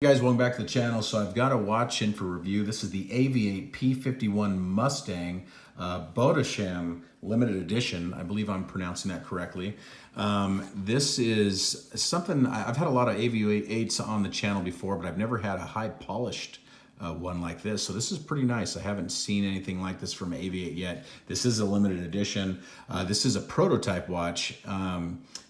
Hey guys, welcome back to the channel. So I've got a watch in for review. This is the AVI-8 P-51 Mustang Bottisham limited edition. I believe I'm pronouncing that correctly. This is something, I've had a lot of AVI-8s on the channel before, but I've never had a high polished one like this. So this is pretty nice. I haven't seen anything like this from AVI-8 yet. This is a limited edition. This is a prototype watch.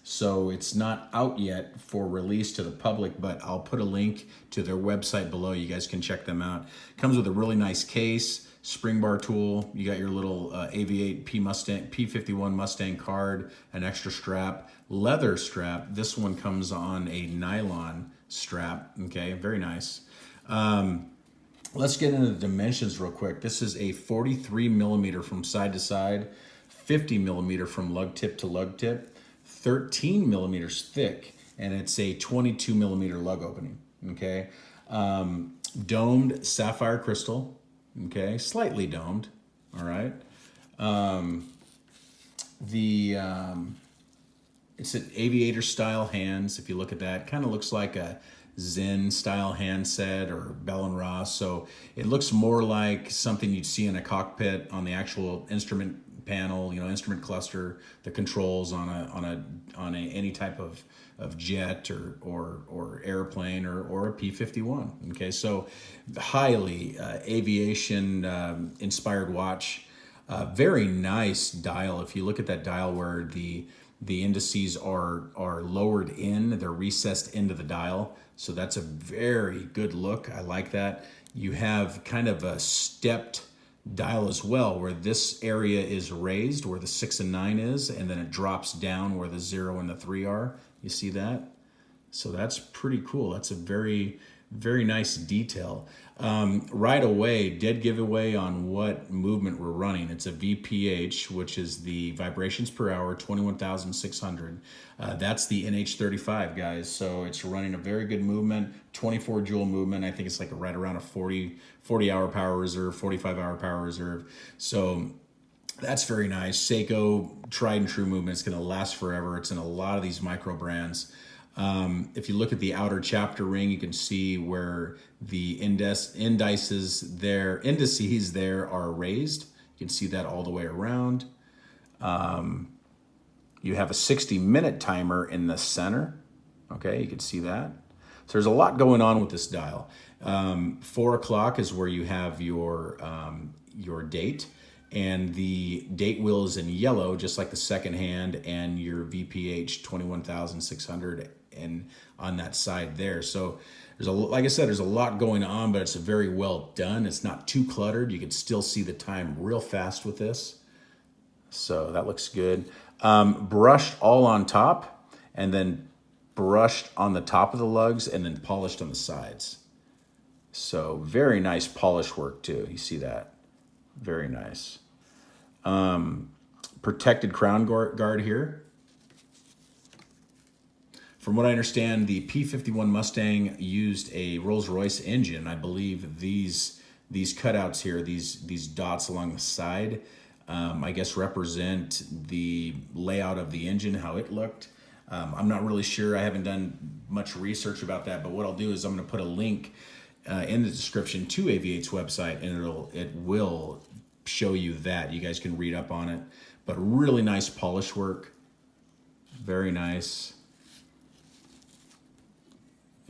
So it's not out yet for release to the public, but I'll put a link to their website below. You guys can check them out. Comes with a really nice case, spring bar tool. You got your little AVI-8 P-51 Mustang card, an extra strap, leather strap. This one comes on a nylon strap. Okay, very nice. Let's get into the dimensions real quick. This is a 43 millimeter from side to side, 50 millimeter from lug tip to lug tip, 13 millimeters thick, and it's a 22 millimeter lug opening. Okay, domed sapphire crystal. Okay, slightly domed. All right. It's an aviator style hands. If you look at that, kind of looks like a Zen style handset or Bell and Ross. So it looks more like something you'd see in a cockpit on the actual instrument panel, you know, instrument cluster, the controls on any type of jet or airplane or a P-51. Okay, so highly aviation inspired watch. Very nice dial. If you look at that dial where the indices are lowered in, they're recessed into the dial. So that's a very good look. I like that. You have kind of a stepped dial as well, where this area is raised where the 6 and 9 is, and then it drops down where the 0 and the 3 are. You see that? So that's pretty cool. That's a very, very nice detail. Right away, dead giveaway on what movement we're running. It's a VPH, which is the vibrations per hour, 21,600. That's the NH35, guys. So it's running a very good movement, 24 joule movement. I think it's like right around a 40 hour power reserve, 45 hour power reserve. So that's very nice. Seiko, tried and true movement. It's going to last forever. It's in a lot of these micro brands. If you look at the outer chapter ring, you can see where the indices there are raised. You can see that all the way around. You have a 60-minute timer in the center. Okay, you can see that. So there's a lot going on with this dial. 4 o'clock is where you have your date. And the date wheel is in yellow, just like the second hand, and your VPH 21,600 and on that side there. So like I said, there's a lot going on, but it's very well done. It's not too cluttered. You can still see the time real fast with this. So that looks good. Brushed all on top, and then brushed on the top of the lugs, and then polished on the sides. So very nice polish work too. You see that? Very nice. Protected crown guard here. From what I understand, the P-51 Mustang used a Rolls-Royce engine. I believe these cutouts here, these dots along the side, I guess represent the layout of the engine, how it looked. I'm not really sure. I haven't done much research about that, but what I'll do is I'm going to put a link in the description to AVI-8's website, and it will show you that. You guys can read up on it. But really nice polish work. Very nice.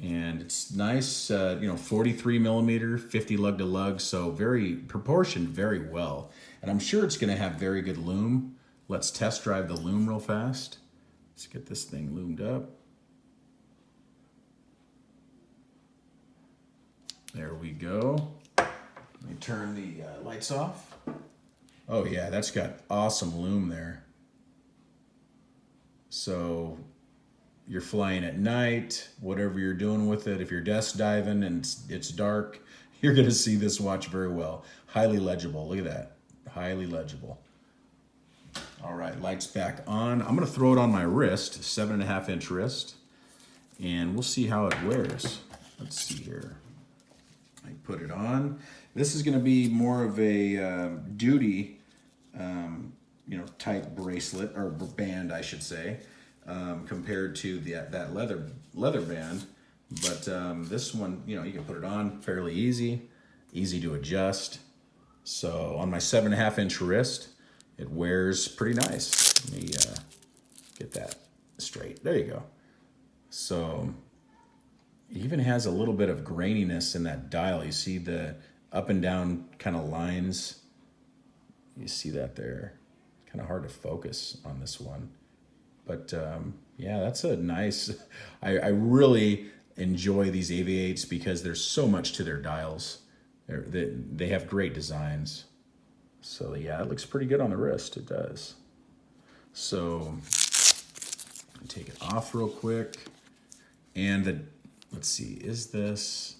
And it's nice, 43 millimeter, 50 lug to lug, so very proportioned very well. And I'm sure it's going to have very good loom. Let's test drive the loom real fast. Let's get this thing loomed up. There we go. Let me turn the lights off. Oh yeah, that's got awesome loom there. So you're flying at night, whatever you're doing with it, if you're desk diving and it's dark, you're gonna see this watch very well. Highly legible, look at that, highly legible. All right, lights back on. I'm gonna throw it on my wrist, 7.5-inch wrist, and we'll see how it wears. Let's see here. I put it on. This is going to be more of a duty, type bracelet or band, I should say, compared to that leather band. But this one, you know, you can put it on fairly easy to adjust. So on my 7.5-inch wrist, it wears pretty nice. Let me get that straight. There you go. So it even has a little bit of graininess in that dial. You see the up and down kind of lines. You see that there. Kind of hard to focus on this one. But yeah, that's a nice, I really enjoy these AVI-8s because there's so much to their dials. They have great designs. So yeah, it looks pretty good on the wrist, it does. So take it off real quick. And let's see, is this,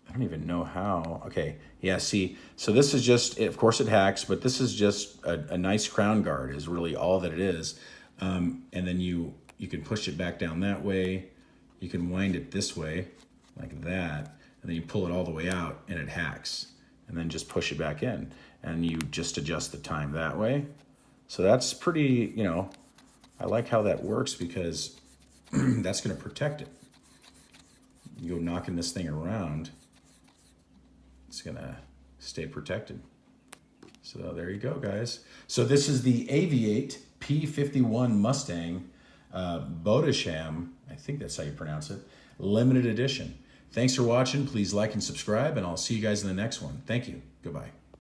I don't even know how. Okay, yeah, see, so this is just, of course it hacks, but this is just a nice crown guard is really all that it is. And then you can push it back down that way. You can wind it this way, like that, and then you pull it all the way out and it hacks. And then just push it back in. And you just adjust the time that way. So that's pretty, you know, I like how that works because that's gonna protect it. You go knocking this thing around, it's gonna stay protected. So there you go, guys. So this is the AVI-8 P-51 Mustang Bottisham, I think that's how you pronounce it, limited edition. Thanks for watching. Please like and subscribe, and I'll see you guys in the next one. Thank you. Goodbye.